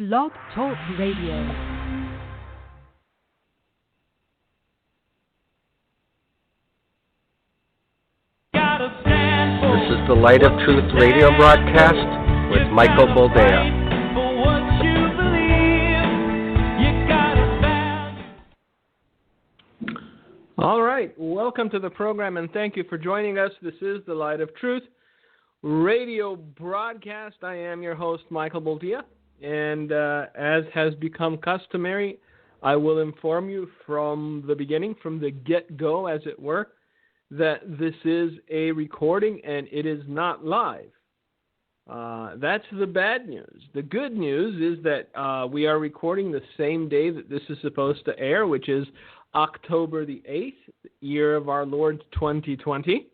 Blog Talk Radio. This is the Light of Truth radio broadcast with Michael Boldea. All right, welcome to the program and thank you for joining us. This is the Light of Truth radio broadcast. I am your host, Michael Boldea, and as has become customary, I will inform you from the beginning, from the get-go, as it were, that this is a recording and it is not live. That's the bad news. The good news is that we are recording the same day that this is supposed to air, which is October the 8th, year of our Lord 2020.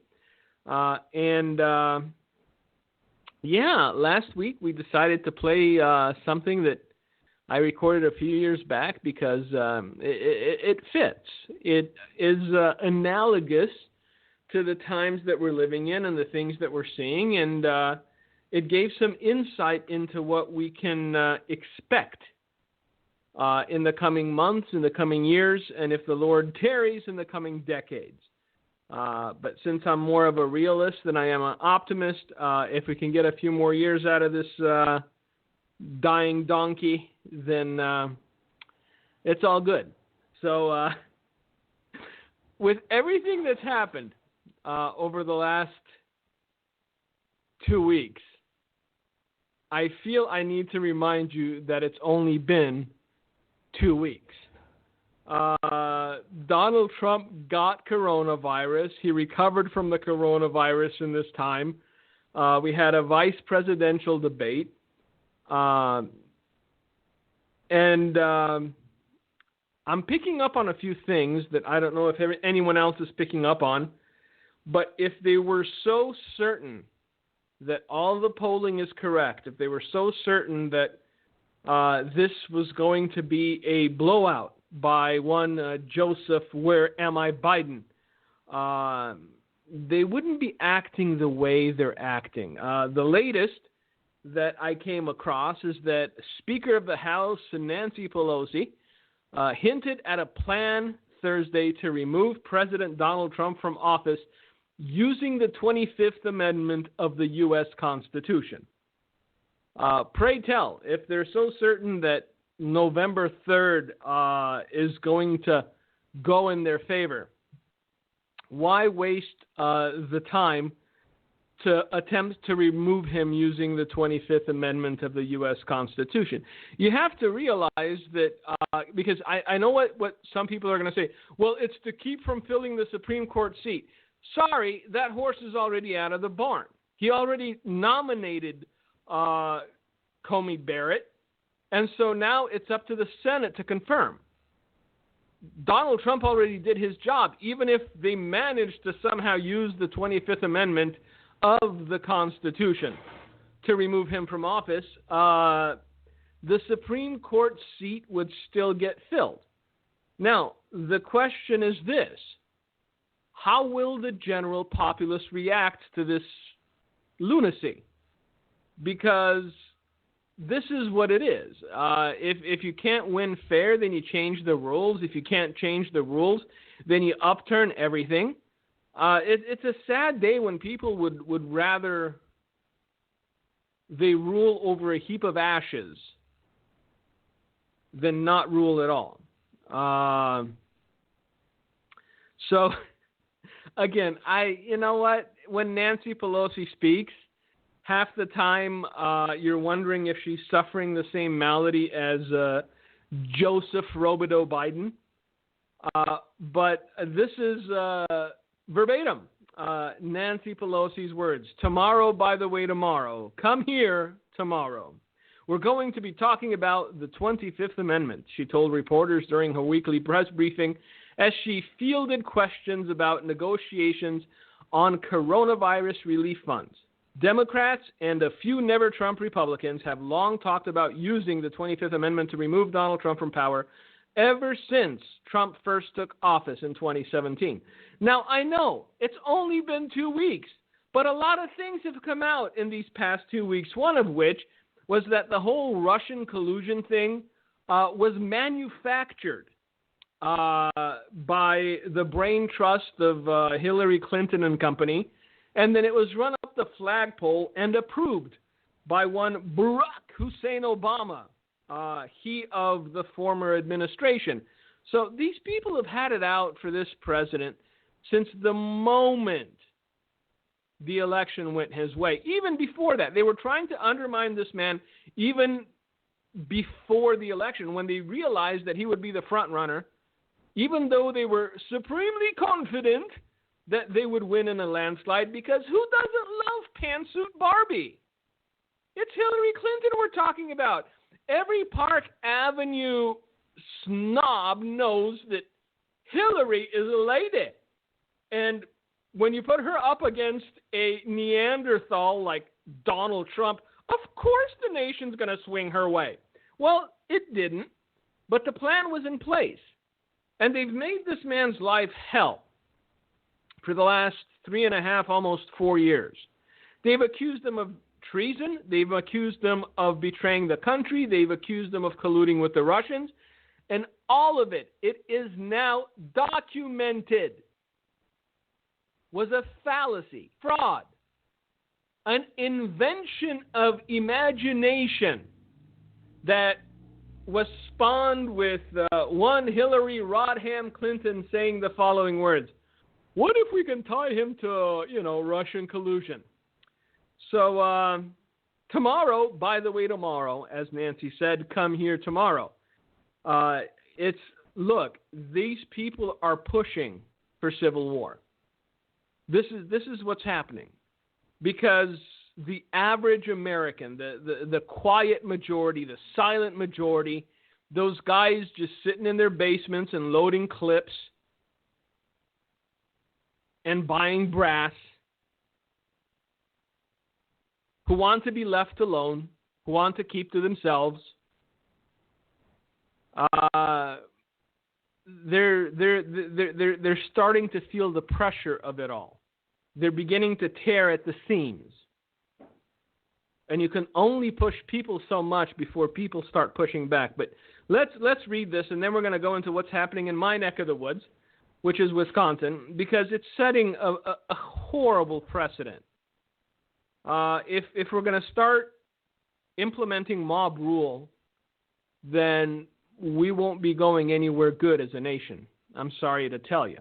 Last week we decided to play something that I recorded a few years back because it fits. It is analogous to the times that we're living in and the things that we're seeing, and it gave some insight into what we can expect in the coming months, in the coming years, and if the Lord tarries, in the coming decades. But since I'm more of a realist than I am an optimist, if we can get a few more years out of this dying donkey, then it's all good. So with everything that's happened over the last 2 weeks, I feel I need to remind you that it's only been 2 weeks. Donald Trump got coronavirus. He recovered from the coronavirus in this time. We had a vice presidential debate. And I'm picking up on a few things that I don't know if anyone else is picking up on. But if they were so certain that all the polling is correct, if they were so certain that this was going to be a blowout by one Joseph, where am I, Biden, they wouldn't be acting the way they're acting. The latest that I came across is that Speaker of the House, Nancy Pelosi, hinted at a plan Thursday to remove President Donald Trump from office using the 25th Amendment of the U.S. Constitution. Pray tell, if they're so certain that November 3rd is going to go in their favor, why waste the time to attempt to remove him using the 25th Amendment of the U.S. Constitution? You have to realize that, because I know what some people are going to say, well, it's to keep from filling the Supreme Court seat. Sorry, that horse is already out of the barn. He already nominated Comey Barrett, and so now it's up to the Senate to confirm. Donald Trump already did his job. Even if they managed to somehow use the 25th Amendment of the Constitution to remove him from office, the Supreme Court seat would still get filled. Now, the question is this: how will the general populace react to this lunacy? Because this is what it is. If you can't win fair, then you change the rules. If you can't change the rules, then you upturn everything. It's a sad day when people would rather they rule over a heap of ashes than not rule at all. So, again, you know what? When Nancy Pelosi speaks, half the time you're wondering if she's suffering the same malady as Joseph Robideau Biden. But this is verbatim Nancy Pelosi's words. Tomorrow, by the way, tomorrow. Come here tomorrow. We're going to be talking about the 25th Amendment, she told reporters during her weekly press briefing as she fielded questions about negotiations on coronavirus relief funds. Democrats and a few never-Trump Republicans have long talked about using the 25th Amendment to remove Donald Trump from power ever since Trump first took office in 2017. Now, I know it's only been 2 weeks, but a lot of things have come out in these past 2 weeks, one of which was that the whole Russian collusion thing was manufactured by the brain trust of Hillary Clinton and company, and then it was run up the flagpole and approved by one Barack Hussein Obama, he of the former administration. So these people have had it out for this president since the moment the election went his way. Even before that, they were trying to undermine this man even before the election when they realized that he would be the front runner, even though they were supremely confident that they would win in a landslide, because who doesn't love Pantsuit Barbie? It's Hillary Clinton we're talking about. Every Park Avenue snob knows that Hillary is a lady. And when you put her up against a Neanderthal like Donald Trump, of course the nation's going to swing her way. Well, it didn't, but the plan was in place. And they've made this man's life hell for the last 3.5, almost 4 years. They've accused him of treason. They've accused him of betraying the country. They've accused him of colluding with the Russians. And all of it is now documented, was a fallacy, fraud, an invention of imagination that was spawned with one Hillary Rodham Clinton saying the following words: "What if we can tie him to, Russian collusion?" So tomorrow, by the way, tomorrow, as Nancy said, come here tomorrow. Look, these people are pushing for civil war. This is what's happening, because the average American, the quiet majority, the silent majority, those guys just sitting in their basements and loading clips and buying brass, who want to be left alone, who want to keep to themselves, they're starting to feel the pressure of it all. They're beginning to tear at the seams. And you can only push people so much before people start pushing back. But let's read this, and then we're going to go into what's happening in my neck of the woods, which is Wisconsin, because it's setting a horrible precedent. If we're going to start implementing mob rule, then we won't be going anywhere good as a nation. I'm sorry to tell you.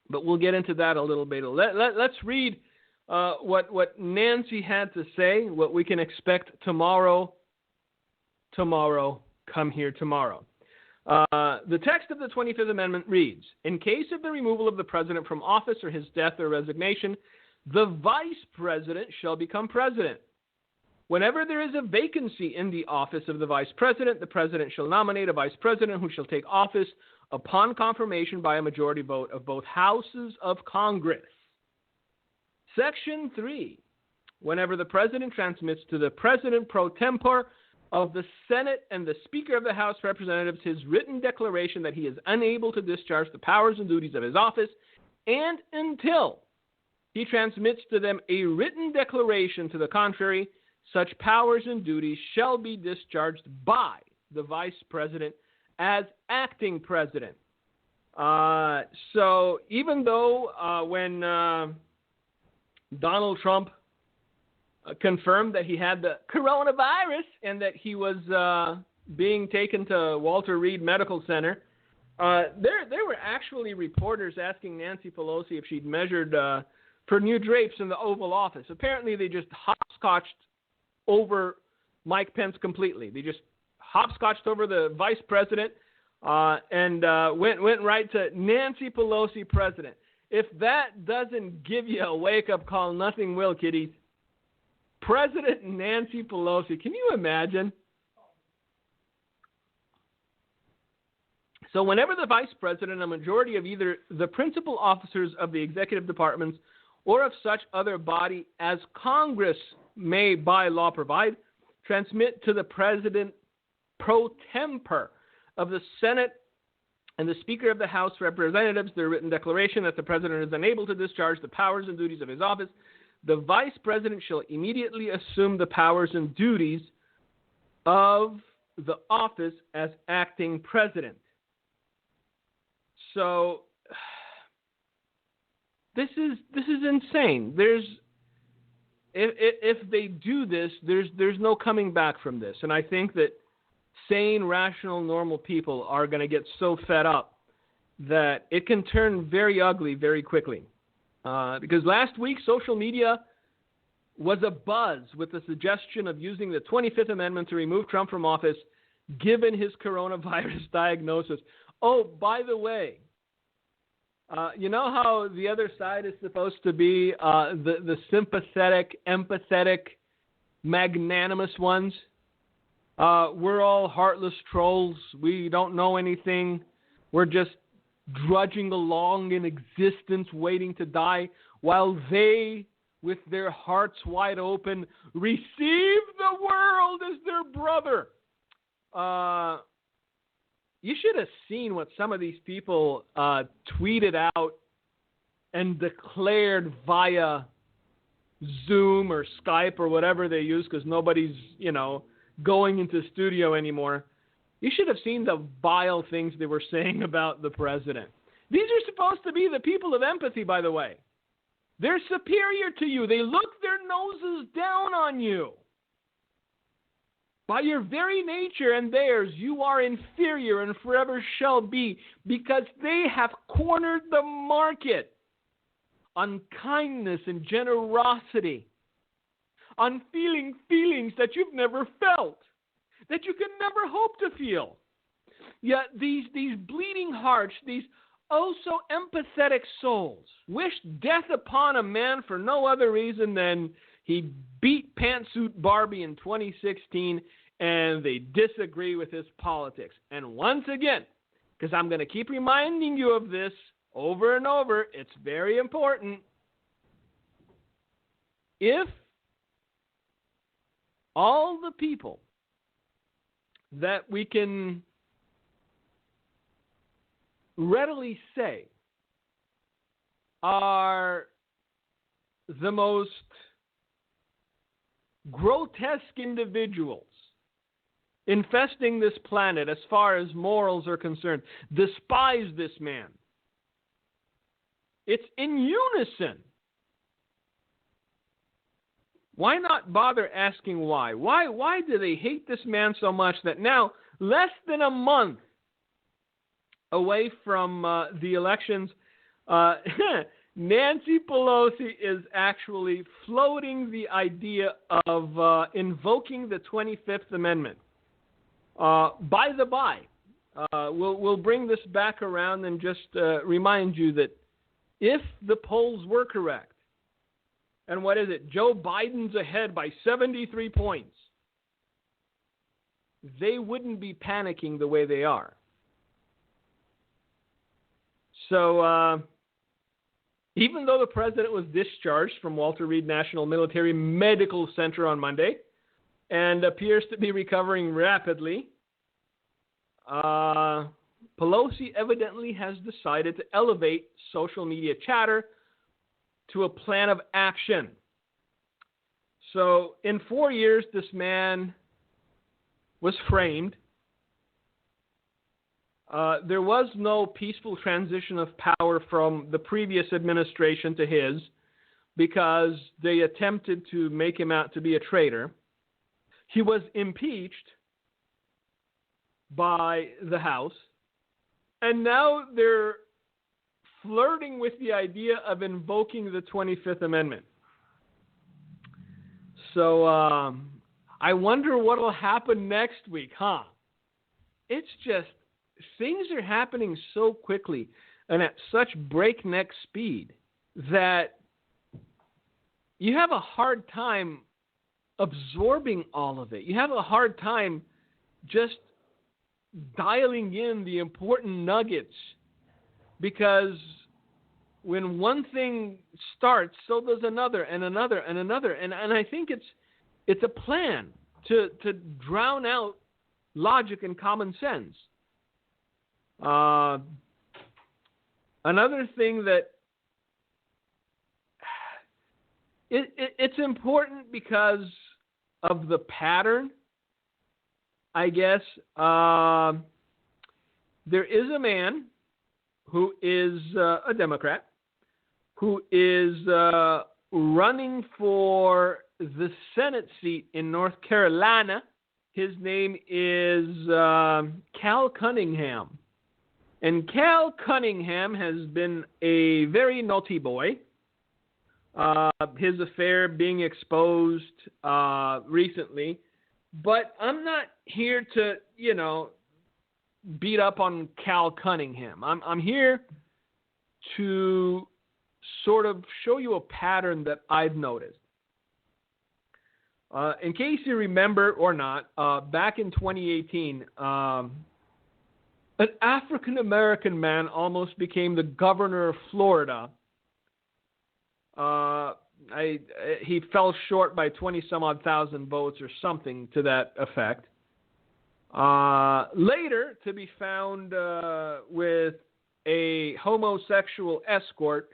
But we'll get into that a little bit. Let's read what Nancy had to say, what we can expect tomorrow. Come here tomorrow. The text of the 25th Amendment reads, "In case of the removal of the president from office or his death or resignation, the vice president shall become president. Whenever there is a vacancy in the office of the vice president, the president shall nominate a vice president who shall take office upon confirmation by a majority vote of both houses of Congress." Section 3. Whenever the president transmits to the president pro tempore of the Senate and the Speaker of the House of Representatives his written declaration that he is unable to discharge the powers and duties of his office, and until he transmits to them a written declaration to the contrary, such powers and duties shall be discharged by the vice president as acting president. So even though when Donald Trump confirmed that he had the coronavirus and that he was being taken to Walter Reed Medical Center, there were actually reporters asking Nancy Pelosi if she'd measured for new drapes in the Oval Office. Apparently they just hopscotched over Mike Pence completely. They just hopscotched over the vice president and went right to Nancy Pelosi, president. If that doesn't give you a wake-up call, nothing will, kiddies. President Nancy Pelosi. Can you imagine? So whenever the vice president, a majority of either the principal officers of the executive departments or of such other body as Congress may by law provide, transmit to the president pro tempore of the Senate and the Speaker of the House of Representatives their written declaration that the president is unable to discharge the powers and duties of his office, the vice president shall immediately assume the powers and duties of the office as acting president. So this is insane. If they do this, there's no coming back from this. And I think that sane, rational, normal people are going to get so fed up that it can turn very ugly very quickly. Because last week, social media was abuzz with the suggestion of using the 25th Amendment to remove Trump from office, given his coronavirus diagnosis. Oh, by the way, you know how the other side is supposed to be the sympathetic, empathetic, magnanimous ones? We're all heartless trolls. We don't know anything. We're just drudging along in existence, waiting to die, while they, with their hearts wide open, receive the world as their brother. You should have seen what some of these people tweeted out and declared via Zoom or Skype or whatever they use, because nobody's, going into studio anymore. You should have seen the vile things they were saying about the president. These are supposed to be the people of empathy, by the way. They're superior to you. They look their noses down on you. By your very nature and theirs, you are inferior and forever shall be, because they have cornered the market on kindness and generosity, on feeling feelings that you've never felt, that you can never hope to feel. Yet these bleeding hearts, these oh so empathetic souls, wish death upon a man for no other reason than he beat Pantsuit Barbie in 2016, and they disagree with his politics. And once again, because I'm going to keep reminding you of this over and over, it's very important. If all the people that we can readily say are the most grotesque individuals infesting this planet as far as morals are concerned, despise this man, it's in unison. Why not bother asking why? Why do they hate this man so much that now, less than a month away from the elections, Nancy Pelosi is actually floating the idea of invoking the 25th Amendment. By the by, we'll bring this back around and just remind you that if the polls were correct, and what is it? Joe Biden's ahead by 73 points. They wouldn't be panicking the way they are. So, even though the president was discharged from Walter Reed National Military Medical Center on Monday and appears to be recovering rapidly, Pelosi evidently has decided to elevate social media chatter to a plan of action. So, in 4 years, this man was framed. There was no peaceful transition of power from the previous administration to his, because they attempted to make him out to be a traitor. He was impeached by the House, and now they're flirting with the idea of invoking the 25th Amendment. So I wonder what will happen next week, huh? It's just, things are happening so quickly and at such breakneck speed that you have a hard time absorbing all of it. You have a hard time just dialing in the important nuggets, because when one thing starts, so does another and another and another. And I think it's a plan to drown out logic and common sense. Another thing that it's important because of the pattern I guess, there is a man who is a Democrat who is running for the Senate seat in North Carolina. His name is Cal Cunningham. And Cal Cunningham has been a very naughty boy. His affair being exposed recently. But I'm not here to, beat up on Cal Cunningham. I'm here to sort of show you a pattern that I've noticed. In case you remember or not, back in 2018, an African-American man almost became the governor of Florida. He fell short by 20-some-odd thousand votes or something to that effect. Later, to be found with a homosexual escort,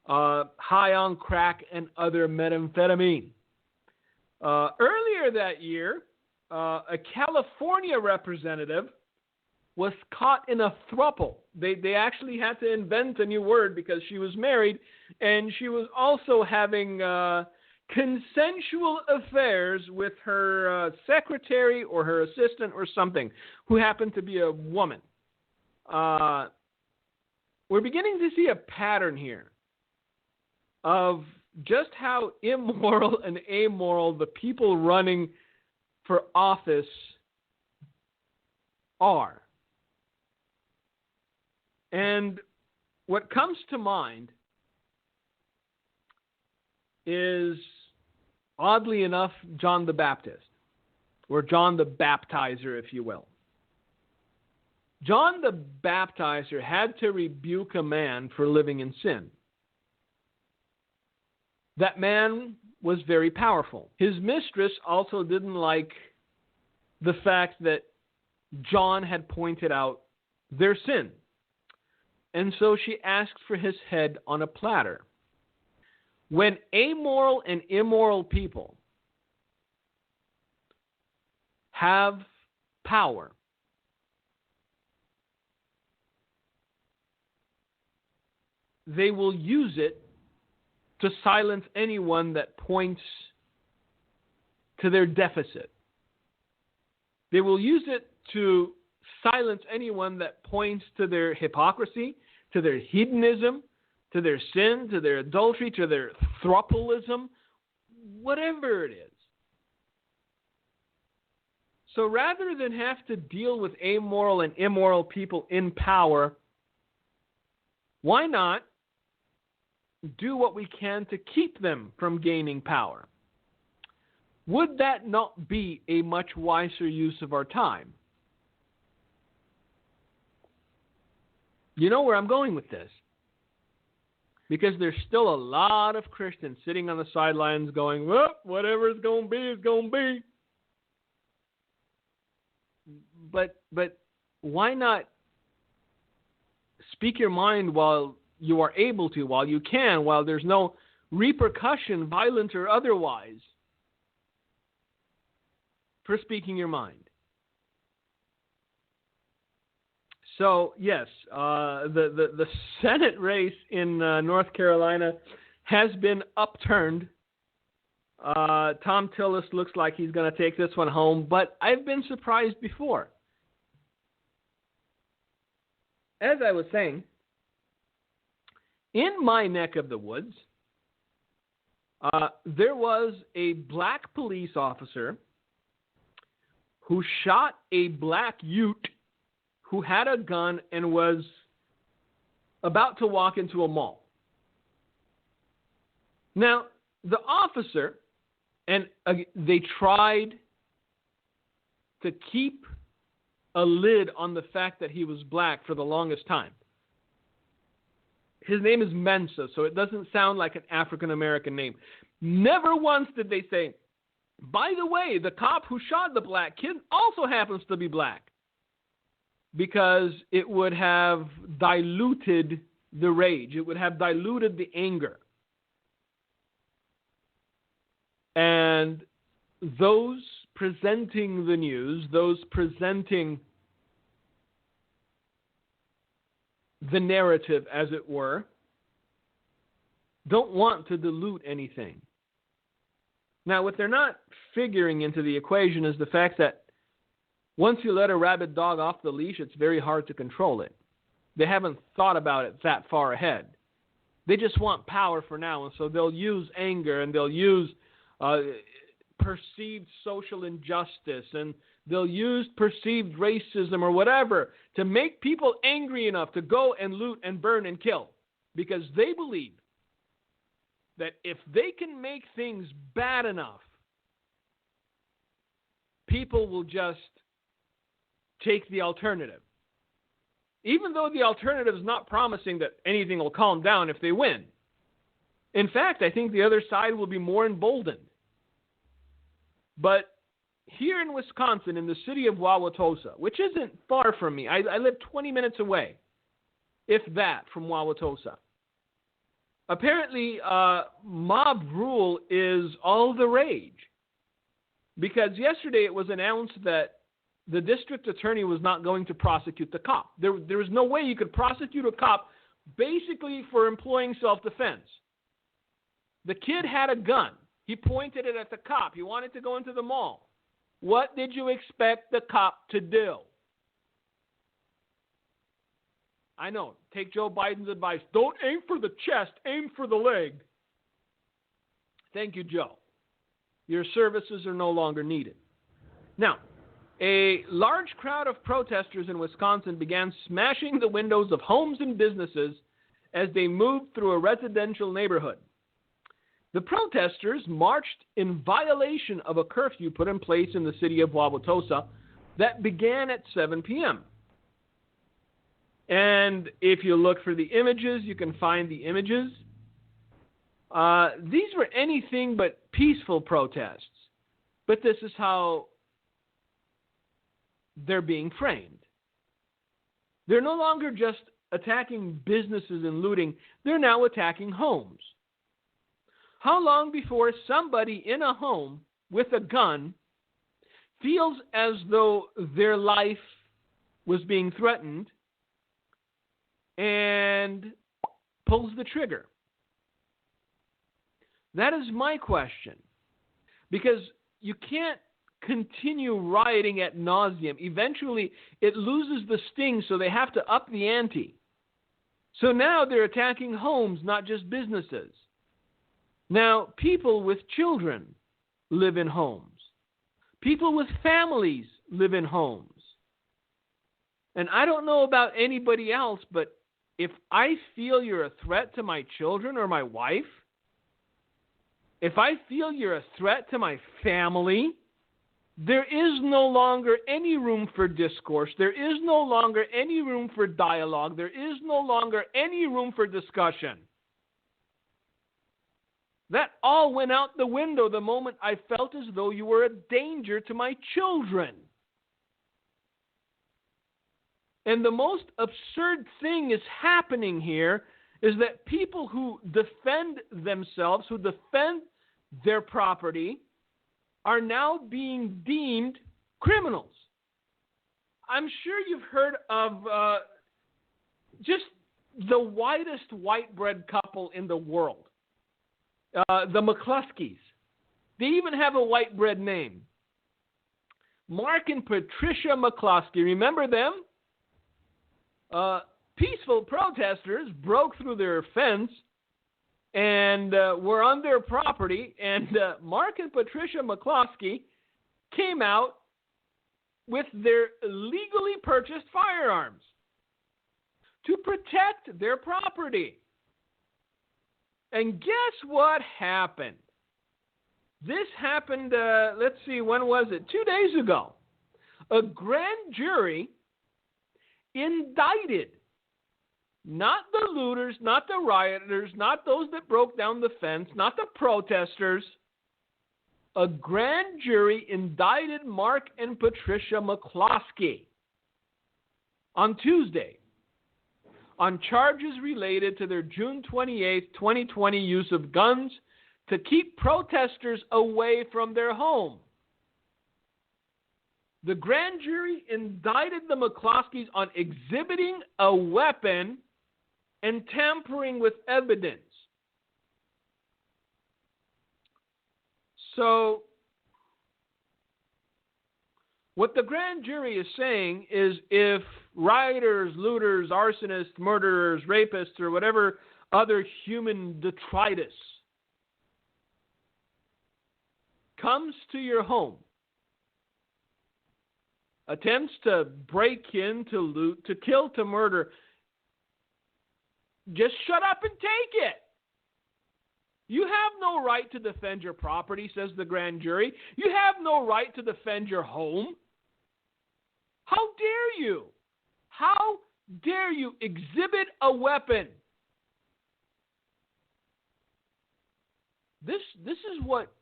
high on crack and other methamphetamine. Earlier that year, a California representative was caught in a throuple. They actually had to invent a new word because she was married, and she was also having consensual affairs with her secretary or her assistant or something, who happened to be a woman. We're beginning to see a pattern here of just how immoral and amoral the people running for office are. And what comes to mind is, oddly enough, John the Baptist, or John the Baptizer, if you will. John the Baptizer had to rebuke a man for living in sin. That man was very powerful. His mistress also didn't like the fact that John had pointed out their sin. And so she asked for his head on a platter. When amoral and immoral people have power, they will use it to silence anyone that points to their deficit. They will use it to silence anyone that points to their hypocrisy, to their hedonism, to their sin, to their adultery, to their throuplism, whatever it is. So rather than have to deal with amoral and immoral people in power, why not do what we can to keep them from gaining power? Would that not be a much wiser use of our time? You know where I'm going with this? Because there's still a lot of Christians sitting on the sidelines going, well, whatever it's going to be, it's going to be. But why not speak your mind while you are able to, while you can, while there's no repercussion, violent or otherwise, for speaking your mind? So, yes, the Senate race in North Carolina has been upturned. Tom Tillis looks like he's going to take this one home, but I've been surprised before. As I was saying, in my neck of the woods, there was a black police officer who shot a black Ute who had a gun and was about to walk into a mall. Now, the officer, and they tried to keep a lid on the fact that he was black for the longest time. His name is Mensa, so it doesn't sound like an African-American name. Never once did they say, by the way, the cop who shot the black kid also happens to be black. Because it would have diluted the rage. It would have diluted the anger. And those presenting the news, those presenting the narrative, as it were, don't want to dilute anything. Now, what they're not figuring into the equation is the fact that once you let a rabid dog off the leash, it's very hard to control it. They haven't thought about it that far ahead. They just want power for now, and so they'll use anger, and they'll use perceived social injustice, and they'll use perceived racism or whatever to make people angry enough to go and loot and burn and kill, because they believe that if they can make things bad enough, people will just take the alternative. Even though the alternative is not promising that anything will calm down if they win. In fact, I think the other side will be more emboldened. But here in Wisconsin, in the city of Wauwatosa, which isn't far from me, I live 20 minutes away, if that, from Wauwatosa. Apparently, mob rule is all the rage. Because yesterday it was announced that the district attorney was not going to prosecute the cop. There was no way you could prosecute a cop basically for employing self-defense. The kid had a gun. He pointed it at the cop. He wanted to go into the mall. What did you expect the cop to do? I know. Take Joe Biden's advice. Don't aim for the chest. Aim for the leg. Thank you, Joe. Your services are no longer needed. Now, a large crowd of protesters in Wisconsin began smashing the windows of homes and businesses as they moved through a residential neighborhood. The protesters marched in violation of a curfew put in place in the city of Wauwatosa that began at 7 p.m. And if you look for the images, you can find the images. These were anything but peaceful protests. But this is how they're being framed. They're no longer just attacking businesses and looting. They're now attacking homes. How long before somebody in a home with a gun feels as though their life was being threatened and pulls the trigger? That is my question. Because you can't continue rioting ad nauseum. Eventually, it loses the sting, so they have to up the ante. So now they're attacking homes, not just businesses. Now, people with children live in homes. People with families live in homes. And I don't know about anybody else, but if I feel you're a threat to my children or my wife, if I feel you're a threat to my family, there is no longer any room for discourse. There is no longer any room for dialogue. There is no longer any room for discussion. That all went out the window the moment I felt as though you were a danger to my children. And the most absurd thing is happening here is that people who defend themselves, who defend their property, are now being deemed criminals. I'm sure you've heard of just the whitest white bread couple in the world, the McCluskeys. They even have a white bread name. Mark and Patricia McCluskey. Remember them? Peaceful protesters broke through their fence and were on their property, and Mark and Patricia McCluskey came out with their legally purchased firearms to protect their property. And guess what happened? This happened, let's see, when was it? 2 days ago. A grand jury indicted not the looters, not the rioters, not those that broke down the fence, not the protesters. A grand jury indicted Mark and Patricia McCluskey on Tuesday on charges related to their June 28, 2020 use of guns to keep protesters away from their home. The grand jury indicted the McCloskeys on exhibiting a weapon and tampering with evidence. So, what the grand jury is saying is if rioters, looters, arsonists, murderers, rapists, or whatever other human detritus comes to your home, attempts to break in, to loot, to kill, to murder, just shut up and take it. You have no right to defend your property, says the grand jury. You have no right to defend your home. How dare you? How dare you exhibit a weapon? This is what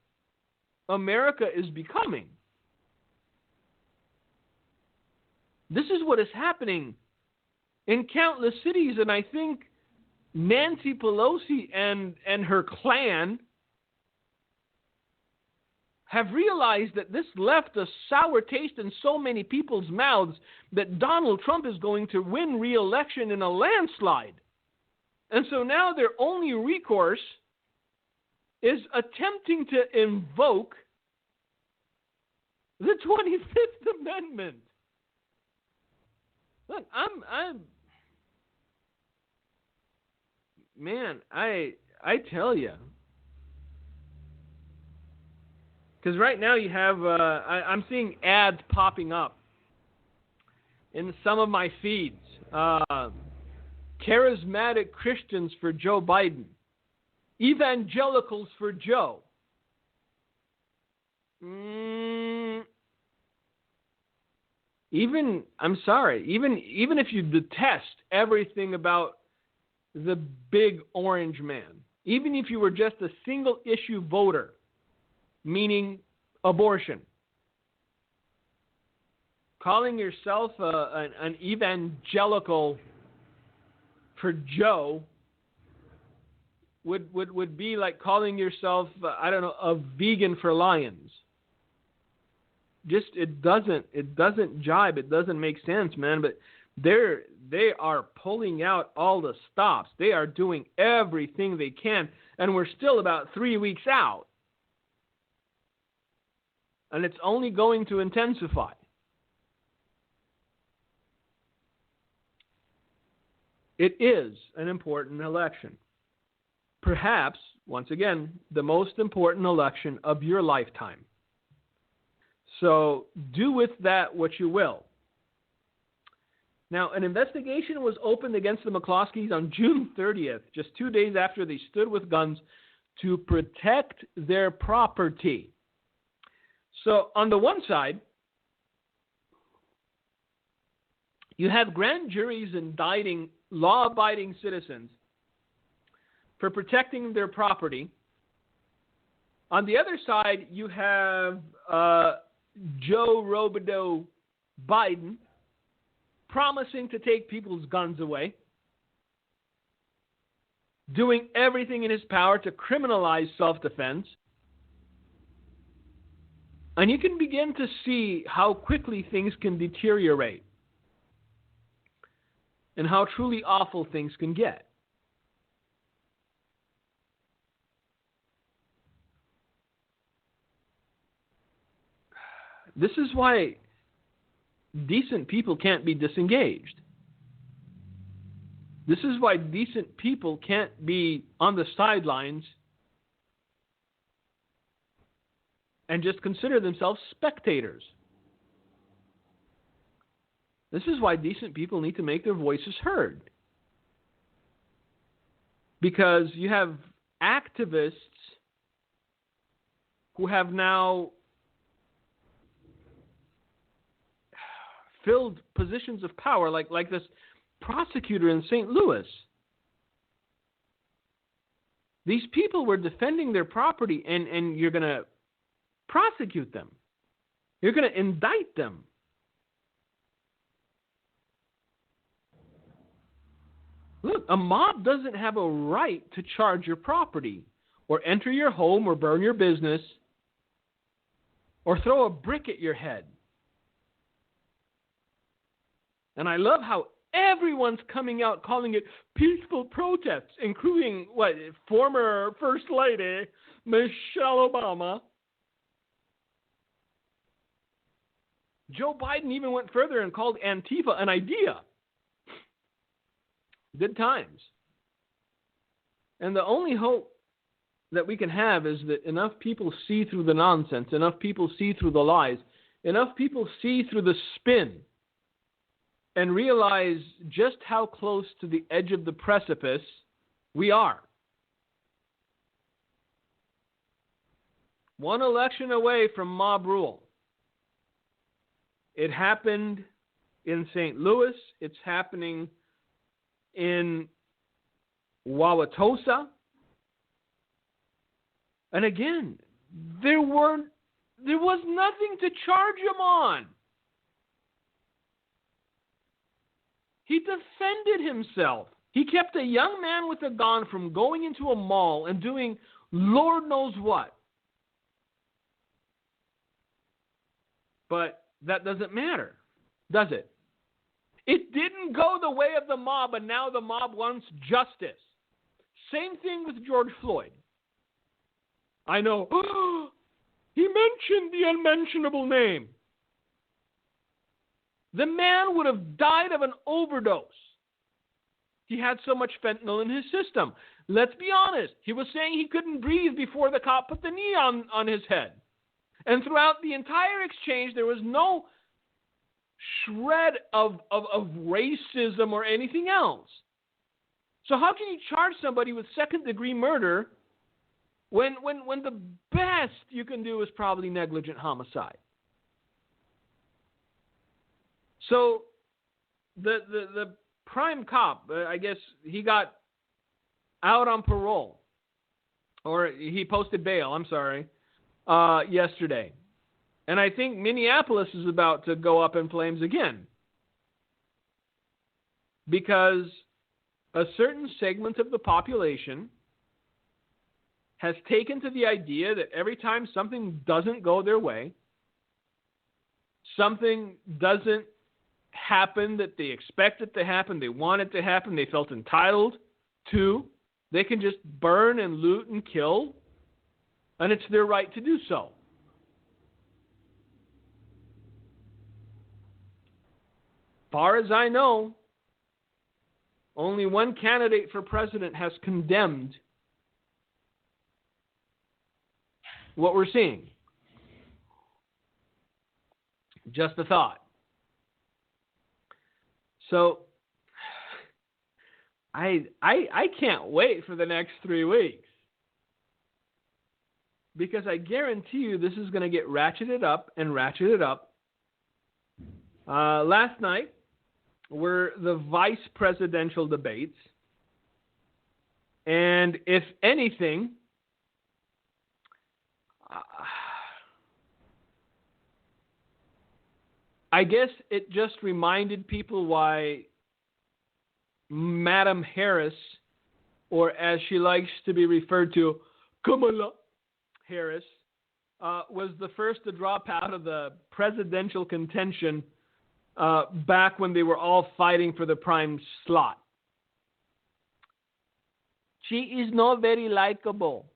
America is becoming. This is what is happening in countless cities, and I think Nancy Pelosi and her clan have realized that this left a sour taste in so many people's mouths that Donald Trump is going to win re-election in a landslide. And so now their only recourse is attempting to invoke the 25th Amendment. Look, I tell you. Because right now you have, I'm seeing ads popping up in some of my feeds. Charismatic Christians for Joe Biden. Evangelicals for Joe. Even if you detest everything about the big orange man, even if you were just a single issue voter, meaning abortion, calling yourself an evangelical for Joe would be like calling yourself, a vegan for lions. Just it doesn't jibe. It doesn't make sense, man. But they are pulling out all the stops. They are doing everything they can, and we're still about 3 weeks out. And it's only going to intensify. It is an important election. Perhaps, once again, the most important election of your lifetime. So do with that what you will. Now, an investigation was opened against the McCloskeys on June 30th, just 2 days after they stood with guns to protect their property. So on the one side, you have grand juries indicting law-abiding citizens for protecting their property. On the other side, you have Joe Robideau Biden promising to take people's guns away, doing everything in his power to criminalize self-defense. And you can begin to see how quickly things can deteriorate and how truly awful things can get. This is why decent people can't be disengaged. This is why decent people can't be on the sidelines and just consider themselves spectators. This is why decent people need to make their voices heard. Because you have activists who have now filled positions of power, like this prosecutor in St. Louis. These people were defending their property, and you're going to prosecute them. You're going to indict them. Look, a mob doesn't have a right to charge your property or enter your home or burn your business or throw a brick at your head. And I love how everyone's coming out calling it peaceful protests, including, former First Lady Michelle Obama. Joe Biden even went further and called Antifa an idea. Good times. And the only hope that we can have is that enough people see through the nonsense, enough people see through the lies, enough people see through the spin and realize just how close to the edge of the precipice we are. One election away from mob rule. It happened in St. Louis. It's happening in Wauwatosa. And again, there was nothing to charge him on. He defended himself. He kept a young man with a gun from going into a mall and doing Lord knows what. But that doesn't matter, does it? It didn't go the way of the mob, and now the mob wants justice. Same thing with George Floyd. I know, he mentioned the unmentionable name. The man would have died of an overdose. He had so much fentanyl in his system. Let's be honest. He was saying he couldn't breathe before the cop put the knee on his head. And throughout the entire exchange, there was no shred of racism or anything else. So how can you charge somebody with second-degree murder when the best you can do is probably negligent homicide? So the prime cop, I guess he got out on parole, or he posted bail, I'm sorry, yesterday. And I think Minneapolis is about to go up in flames again, because a certain segment of the population has taken to the idea that every time something doesn't go their way, something doesn't happen that they expect it to happen, they want it to happen, they felt entitled to, they can just burn and loot and kill, and it's their right to do so. Far as I know, only one candidate for president has condemned what we're seeing. Just a thought. So I can't wait for the next 3 weeks, because I guarantee you this is going to get ratcheted up and ratcheted up. Last night were the vice presidential debates, and if anything, I guess it just reminded people why Madam Harris, or as she likes to be referred to, Kamala Harris, was the first to drop out of the presidential contention back when they were all fighting for the prime slot. She is not very likable.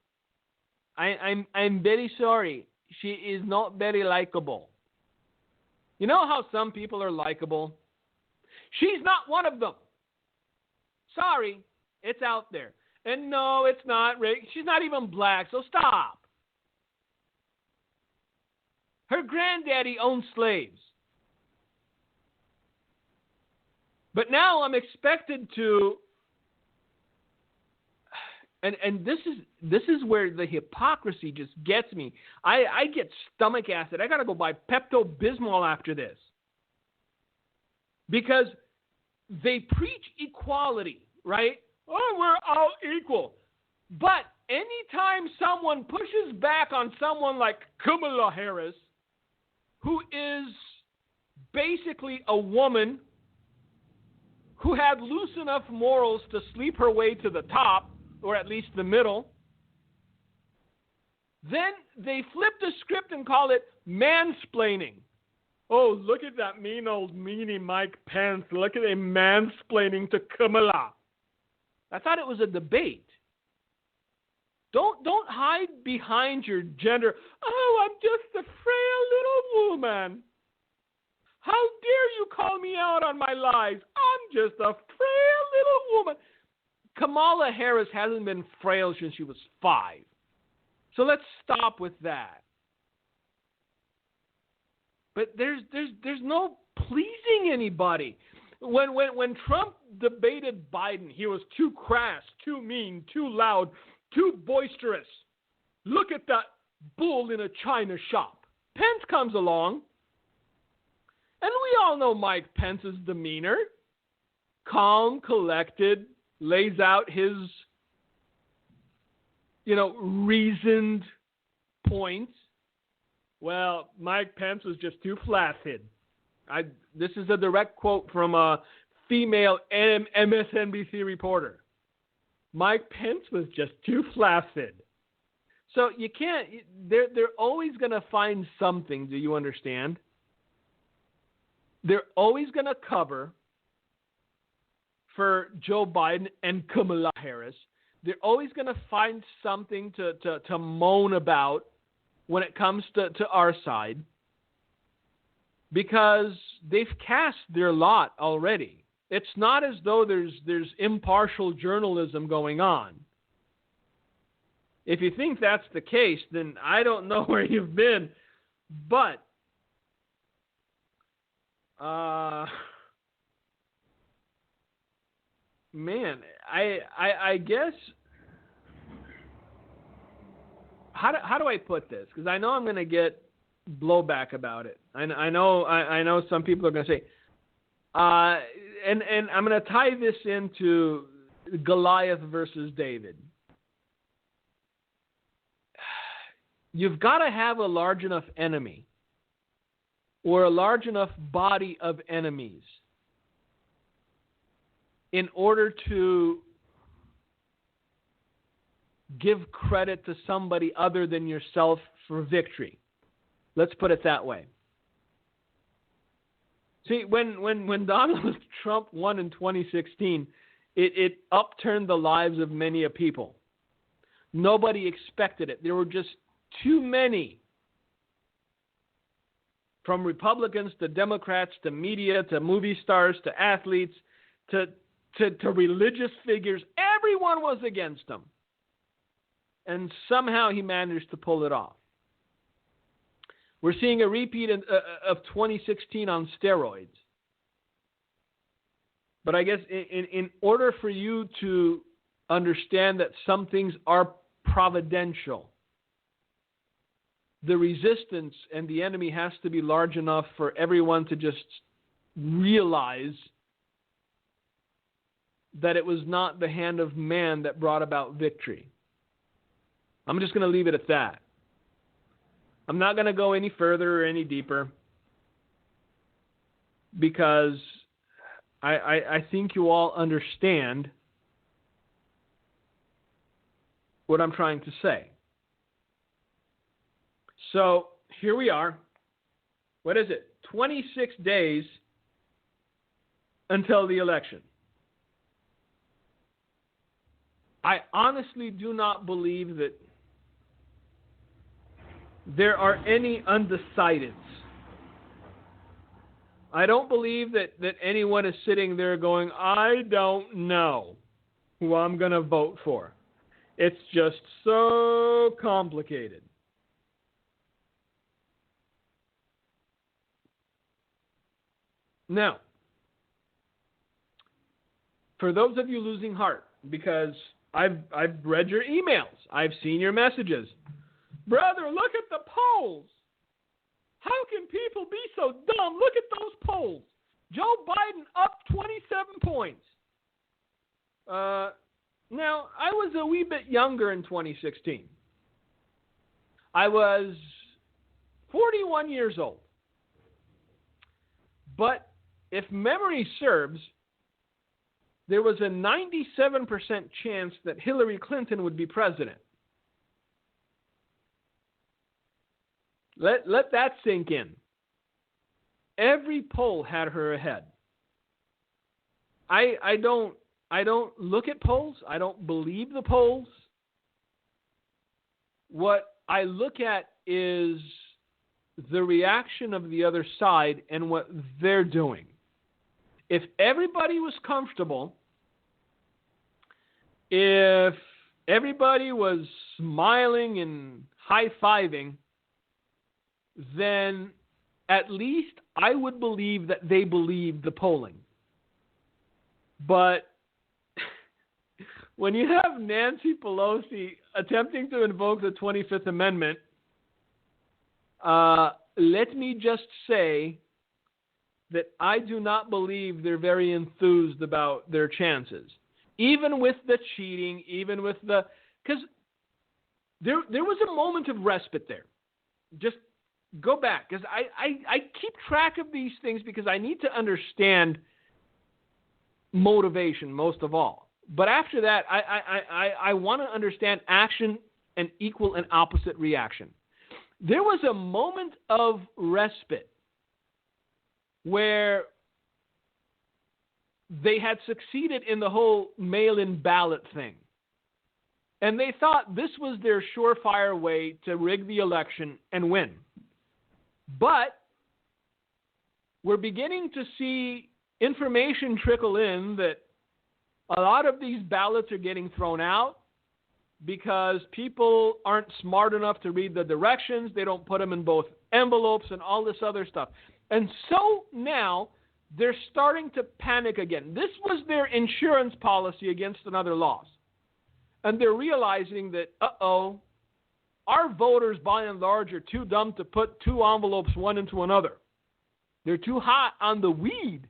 I'm very sorry. She is not very likable. You know how some people are likable? She's not one of them. Sorry, it's out there. And no, it's not. She's not even black, so stop. Her granddaddy owned slaves. But now I'm expected to, and this is where the hypocrisy just gets me. I get stomach acid. I got to go buy Pepto-Bismol after this. Because they preach equality, right? Oh, we're all equal. But anytime someone pushes back on someone like Kamala Harris, who is basically a woman who had loose enough morals to sleep her way to the top, or at least the middle, then they flip the script and call it mansplaining. Oh, look at that mean old meanie Mike Pence. Look at him mansplaining to Kamala. I thought it was a debate. Don't hide behind your gender. Oh, I'm just a frail little woman. How dare you call me out on my lies? I'm just a frail little woman. Kamala Harris hasn't been frail since she was 5. So let's stop with that. But there's no pleasing anybody. When Trump debated Biden, he was too crass, too mean, too loud, too boisterous. Look at that bull in a china shop. Pence comes along, and we all know Mike Pence's demeanor. Calm, collected, lays out his, reasoned points. Well, Mike Pence was just too flaccid. This is a direct quote from a female MSNBC reporter. Mike Pence was just too flaccid. So you can't, they're always going to find something, do you understand? They're always going to cover for Joe Biden and Kamala Harris. They're always going to find something to moan about when it comes to our side, because they've cast their lot already. It's not as though there's impartial journalism going on. If you think that's the case, then I don't know where you've been. But man, I guess, how do I put this? Because I know I'm going to get blowback about it. I know some people are going to say, and I'm going to tie this into Goliath versus David. You've got to have a large enough enemy or a large enough body of enemies in order to give credit to somebody other than yourself for victory. Let's put it that way. See, when Donald Trump won in 2016, it upturned the lives of many a people. Nobody expected it. There were just too many, from Republicans to Democrats to media to movie stars to athletes to religious figures. Everyone was against him. And somehow he managed to pull it off. We're seeing a repeat of 2016 on steroids. But I guess in order for you to understand that some things are providential, the resistance and the enemy has to be large enough for everyone to just realize that it was not the hand of man that brought about victory. I'm just going to leave it at that. I'm not going to go any further or any deeper, because I think you all understand what I'm trying to say. So here we are. What is it? 26 days until the election. I honestly do not believe that there are any undecideds. I don't believe that anyone is sitting there going, I don't know who I'm going to vote for. It's just so complicated. Now, for those of you losing heart, because I've read your emails, I've seen your messages. Brother, look at the polls. How can people be so dumb? Look at those polls. Joe Biden up 27 points. Now, I was a wee bit younger in 2016. I was 41 years old. But if memory serves, there was a 97% chance that Hillary Clinton would be president. Let that sink in. every poll had her ahead. I don't look at polls. I don't believe the polls. What I look at is the reaction of the other side and what they're doing. If everybody was comfortable, if everybody was smiling and high-fiving, then at least I would believe that they believed the polling. But when you have Nancy Pelosi attempting to invoke the 25th Amendment, let me just say that I do not believe they're very enthused about their chances. Even with the cheating, even with the... Because there was a moment of respite there. Just go back, because I keep track of these things because I need to understand motivation most of all. But after that, I want to understand action and equal and opposite reaction. There was a moment of respite where they had succeeded in the whole mail-in ballot thing. And they thought this was their surefire way to rig the election and win. But we're beginning to see information trickle in that a lot of these ballots are getting thrown out because people aren't smart enough to read the directions. They don't put them in both envelopes and all this other stuff. And so now they're starting to panic again. This was their insurance policy against another loss. And they're realizing that, our voters by and large are too dumb to put two envelopes one into another. They're too hot on the weed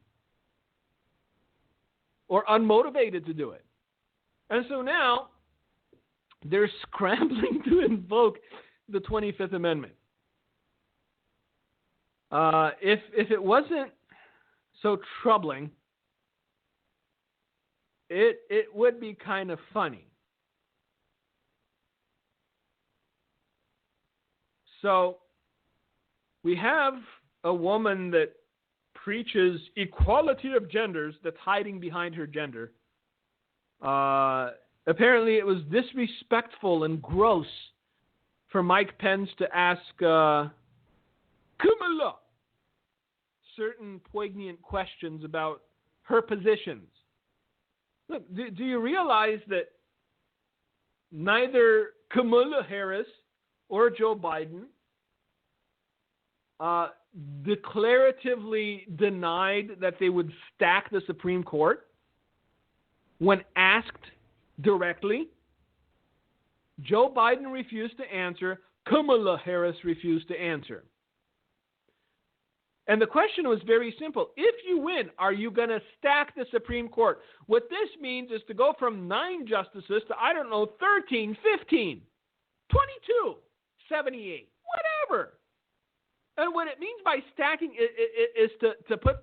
or unmotivated to do it. And so now they're scrambling to invoke the 25th Amendment. If it wasn't so troubling, it would be kind of funny. So we have a woman that preaches equality of genders that's hiding behind her gender. Apparently it was disrespectful and gross for Mike Pence to ask Kamala certain poignant questions about her positions. Look, do you realize that neither Kamala Harris or Joe Biden declaratively denied that they would stack the Supreme Court when asked directly? Joe Biden refused to answer. Kamala Harris refused to answer. And the question was very simple. If you win, are you going to stack the Supreme Court? What this means is to go from 9 justices to, 13, 15, 22, 78, whatever. And what it means by stacking is to put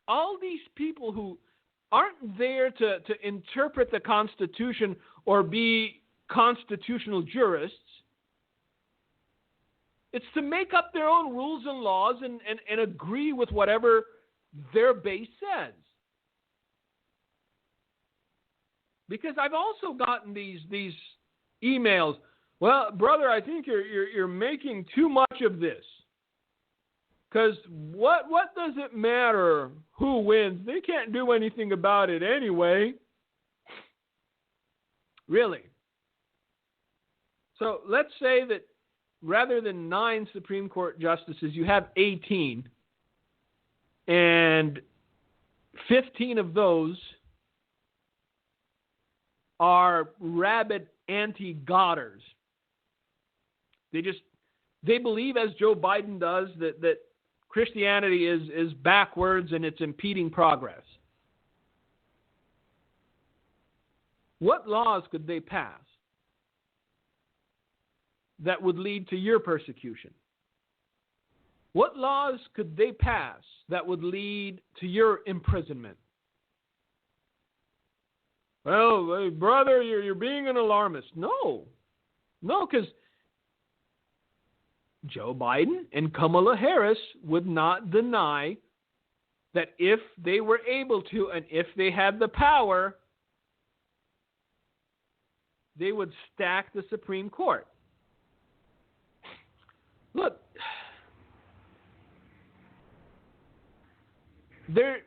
all these people who aren't there to interpret the Constitution or be constitutional jurists. It's to make up their own rules and laws and agree with whatever their base says. Because I've also gotten these emails. Well, brother, I think you're making too much of this. Because what does it matter who wins? They can't do anything about it anyway. Really? So let's say that rather than 9 Supreme Court justices, you have 18. And 15 of those are rabid anti-Godders. They believe, as Joe Biden does, that Christianity is backwards and it's impeding progress. What laws could they pass that would lead to your persecution? What laws could they pass that would lead to your imprisonment? Well, brother, you're being an alarmist. No, because Joe Biden and Kamala Harris would not deny that if they were able to and if they had the power, they would stack the Supreme Court. Look, there's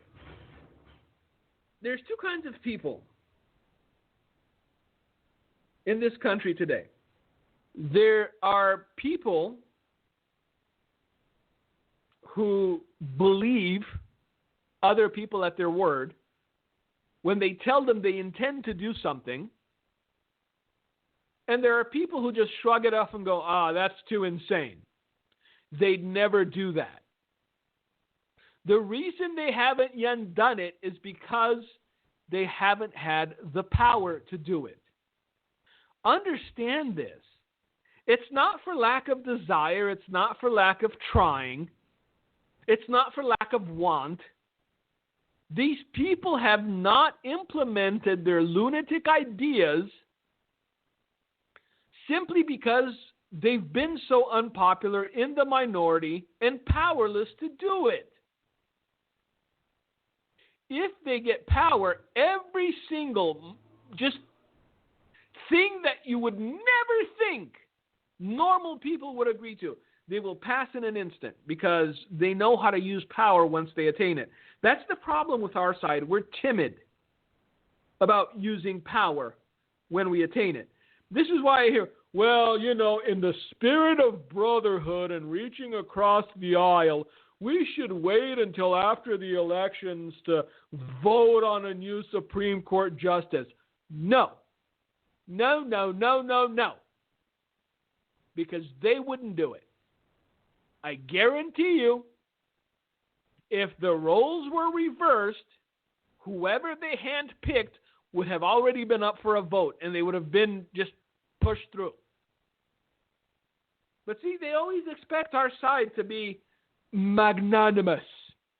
two kinds of people in this country today. There are people who believe other people at their word when they tell them they intend to do something. And there are people who just shrug it off and go, that's too insane. They'd never do that. The reason they haven't yet done it is because they haven't had the power to do it. Understand this. It's not for lack of desire. It's not for lack of trying. It's not for lack of want. These people have not implemented their lunatic ideas simply because they've been so unpopular, in the minority, and powerless to do it. If they get power, every single just thing that you would never think normal people would agree to, they will pass in an instant because they know how to use power once they attain it. That's the problem with our side. We're timid about using power when we attain it. This is why I hear, well, in the spirit of brotherhood and reaching across the aisle, we should wait until after the elections to vote on a new Supreme Court justice. No. No, no, no, no, no. Because they wouldn't do it. I guarantee you, if the roles were reversed, whoever they handpicked would have already been up for a vote, and they would have been just pushed through. But see, they always expect our side to be magnanimous,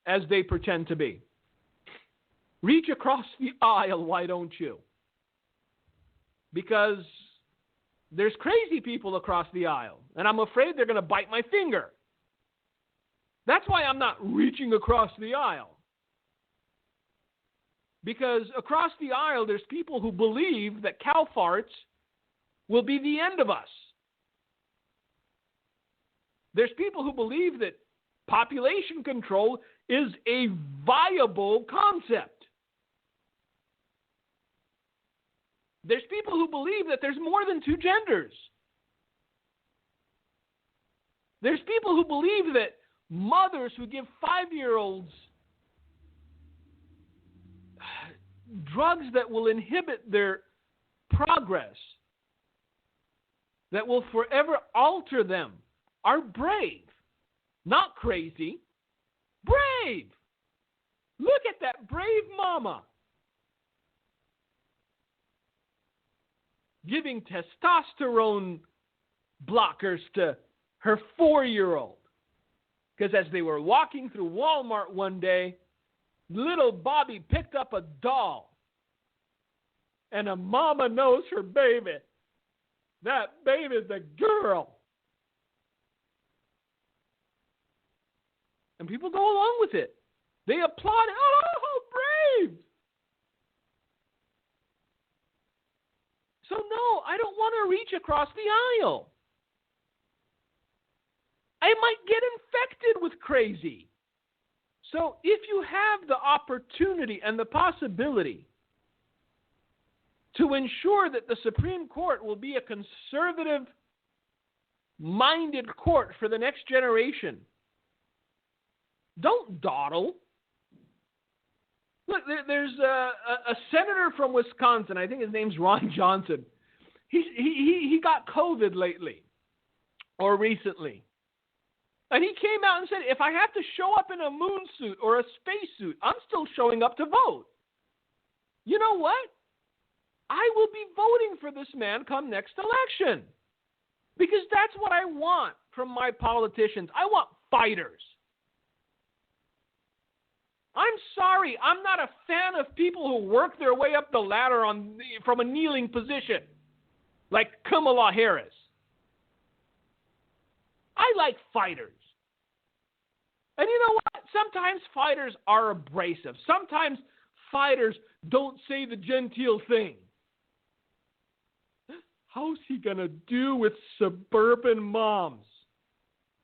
as they pretend to be. Reach across the aisle, why don't you? Because there's crazy people across the aisle, and I'm afraid they're going to bite my finger. That's why I'm not reaching across the aisle. Because across the aisle, there's people who believe that cow farts will be the end of us. There's people who believe that population control is a viable concept. There's people who believe that there's more than two genders. There's people who believe that mothers who give 5-year-olds drugs that will inhibit their progress, that will forever alter them, are brave. Not crazy. Brave. Look at that brave mama. Giving testosterone blockers to her 4-year-old. Because as they were walking through Walmart one day, little Bobby picked up a doll. And a mama knows her baby. That baby's a girl. And people go along with it. They applaud it. Oh, how brave. So no, I don't want to reach across the aisle. I might get infected with crazy. So if you have the opportunity and the possibility to ensure that the Supreme Court will be a conservative-minded court for the next generation, don't dawdle. Look, there's a senator from Wisconsin. I think his name's Ron Johnson. He got COVID lately or recently. And he came out and said, if I have to show up in a moon suit or a space suit, I'm still showing up to vote. You know what? I will be voting for this man come next election. Because that's what I want from my politicians. I want fighters. I'm sorry, I'm not a fan of people who work their way up the ladder from a kneeling position, like Kamala Harris. I like fighters. And you know what? Sometimes fighters are abrasive. Sometimes fighters don't say the genteel thing. How's he going to do with suburban moms?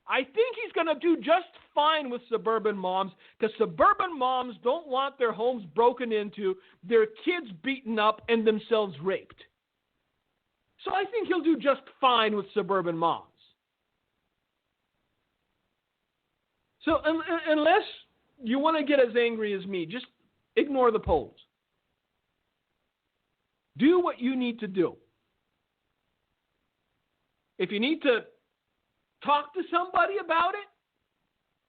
I think he's going to do just fine with suburban moms, because suburban moms don't want their homes broken into, their kids beaten up, and themselves raped. So I think he'll do just fine with suburban moms. So unless you want to get as angry as me, just ignore the polls. Do what you need to do. If you need to talk to somebody about it,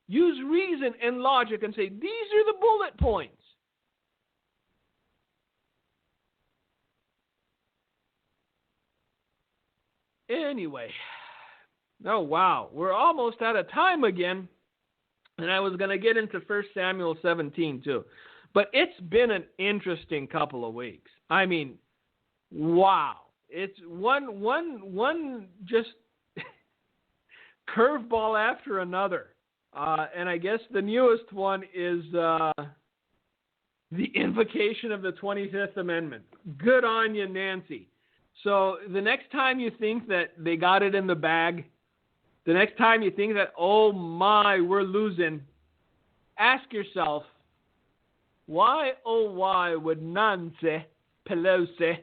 use reason and logic and say, these are the bullet points. Anyway, oh wow, we're almost out of time again. And I was going to get into 1 Samuel 17 too. But it's been an interesting couple of weeks. I mean, wow. It's one just curveball after another. And I guess the newest one is the invocation of the 25th Amendment. Good on you, Nancy. So the next time you think that they got it in the bag, the next time you think that, oh my, we're losing, ask yourself, why, oh why, would Nancy Pelosi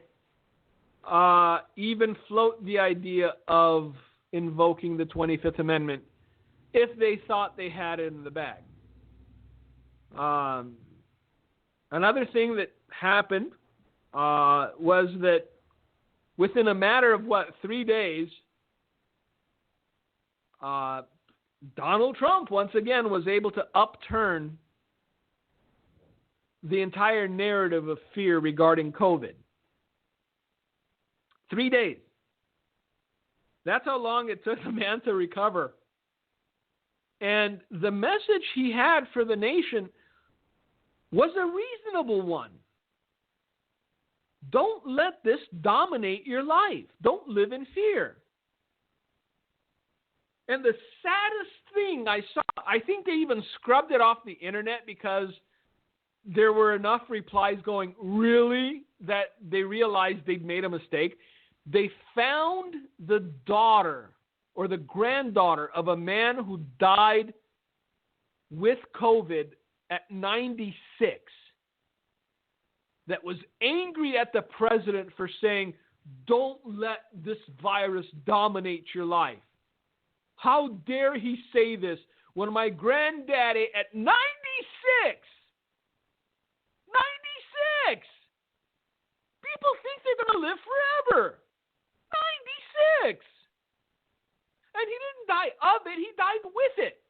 even float the idea of invoking the 25th Amendment if they thought they had it in the bag? Another thing that happened was that within a matter of, 3 days, Donald Trump once again was able to upturn the entire narrative of fear regarding COVID. 3 days. That's how long it took the man to recover. And the message he had for the nation was a reasonable one. Don't let this dominate your life. Don't live in fear. And the saddest thing I saw, I think they even scrubbed it off the internet because there were enough replies going, really? That they realized they'd made a mistake. They found the daughter or the granddaughter of a man who died with COVID at 96 that was angry at the president for saying, don't let this virus dominate your life. How dare he say this when my granddaddy at 96, 96, people think they're going to live forever. 96. And he didn't die of it, he died with it.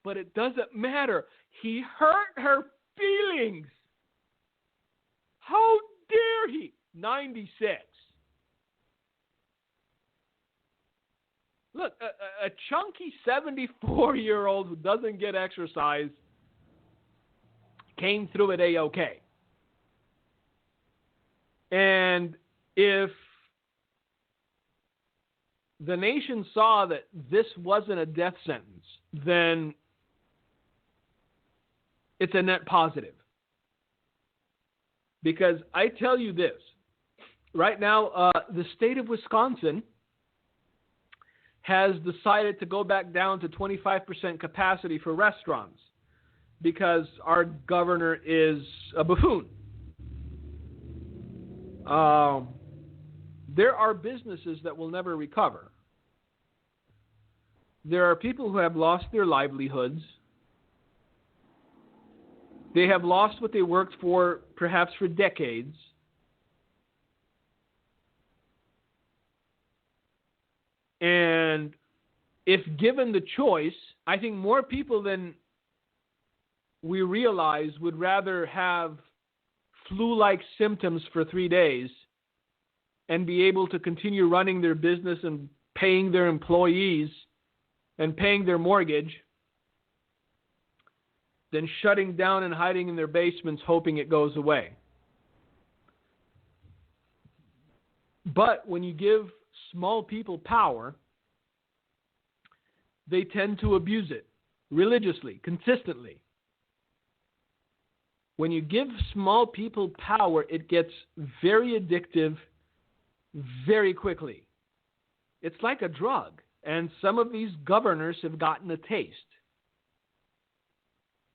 But it doesn't matter. He hurt her feelings. How dare he? 96. Look, a chunky 74-year-old who doesn't get exercise came through it A-okay. And if the nation saw that this wasn't a death sentence, then it's a net positive. Because I tell you this, right now, the state of Wisconsin has decided to go back down to 25% capacity for restaurants because our governor is a buffoon. There are businesses that will never recover. There are people who have lost their livelihoods. They have lost what they worked for, perhaps for decades. And if given the choice, I think more people than we realize would rather have flu-like symptoms for 3 days and be able to continue running their business and paying their employees and paying their mortgage than shutting down and hiding in their basements hoping it goes away. But when you give small people power, they tend to abuse it. religiously, consistently. When you give small people power, it gets very addictive very quickly. It's like a drug, and some of these governors have gotten a taste.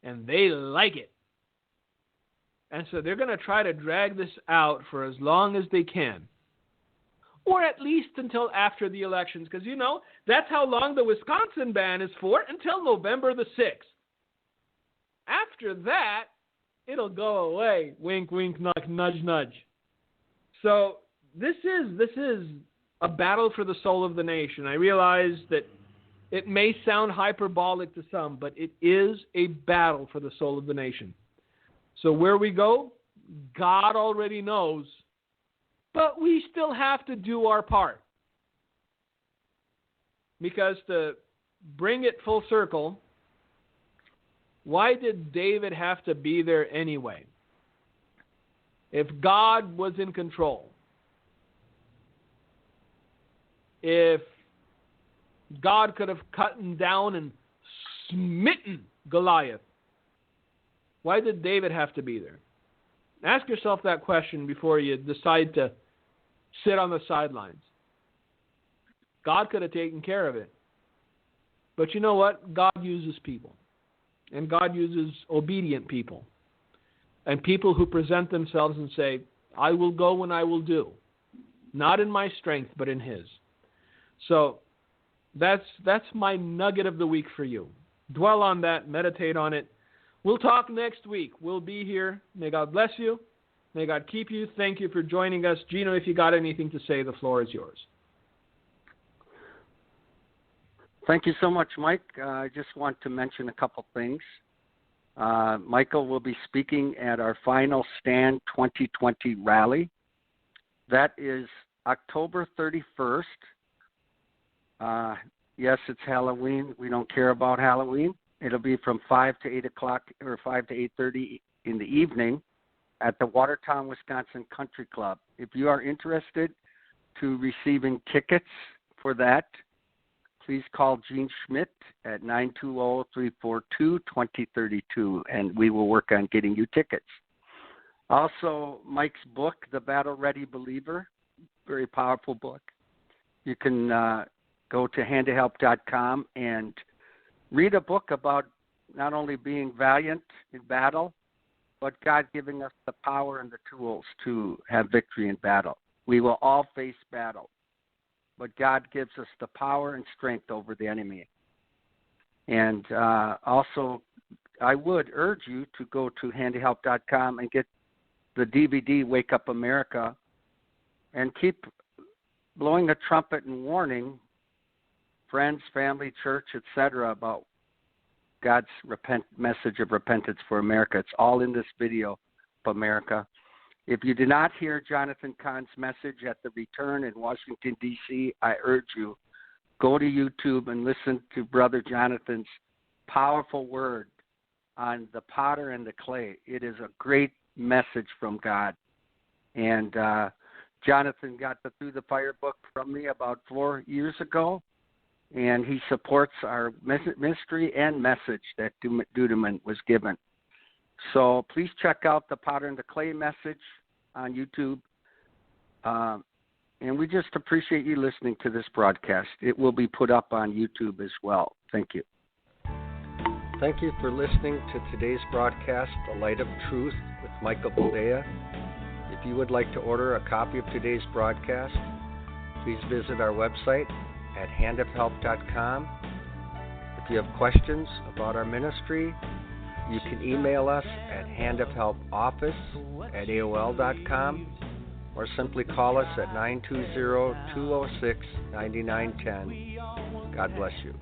And they like it. And so they're going to try to drag this out for as long as they can. Or at least until after the elections. Because, that's how long the Wisconsin ban is for, until November the 6th. After that, it'll go away. Wink, wink, nudge, nudge. So this is a battle for the soul of the nation. I realize that it may sound hyperbolic to some, but it is a battle for the soul of the nation. So where we go, God already knows, but we still have to do our part. Because to bring it full circle, why did David have to be there anyway? If God was in control, if God could have cut down and smitten Goliath, why did David have to be there? Ask yourself that question before you decide to sit on the sidelines. God could have taken care of it. But you know what? God uses people. And God uses obedient people. And people who present themselves and say, I will go and I will do. Not in my strength, but in His. So that's my nugget of the week for you. Dwell on that. Meditate on it. We'll talk next week. We'll be here. May God bless you. May God keep you. Thank you for joining us. Gino, if you got anything to say, the floor is yours. Thank you so much, Mike. I just want to mention a couple things. Michael will be speaking at our Final Stand 2020 rally. That is October 31st. Yes, it's Halloween. We don't care about Halloween. It'll be from 5 to 8 o'clock or 5 to 8:30 in the evening at the Watertown, Wisconsin Country Club. If you are interested to receiving tickets for that, please call Gene Schmidt at 920-342-2032, and we will work on getting you tickets. Also, Mike's book, The Battle Ready Believer, very powerful book. You can go to handofhelp.com and read a book about not only being valiant in battle, but God giving us the power and the tools to have victory in battle. We will all face battle, but God gives us the power and strength over the enemy. And also, I would urge you to go to handyhelp.com and get the DVD, Wake Up America, and keep blowing the trumpet and warning friends, family, church, etc., about God's message of repentance for America. It's all in this video of America. If you did not hear Jonathan Cahn's message at the return in Washington, D.C., I urge you, go to YouTube and listen to Brother Jonathan's powerful word on the potter and the clay. It is a great message from God. And Jonathan got the Through the Fire book from me about 4 years ago, and he supports our ministry and message that Dudeman was given. So please check out the Potter and the Clay message on YouTube. And we just appreciate you listening to this broadcast. It will be put up on YouTube as well. Thank you. Thank you for listening to today's broadcast, The Light of Truth with Michael Boldea. If you would like to order a copy of today's broadcast, please visit our website at handofhelp.com. If you have questions about our ministry, you can email us at handofhelpoffice@aol.com or simply call us at 920-206-9910. God bless you.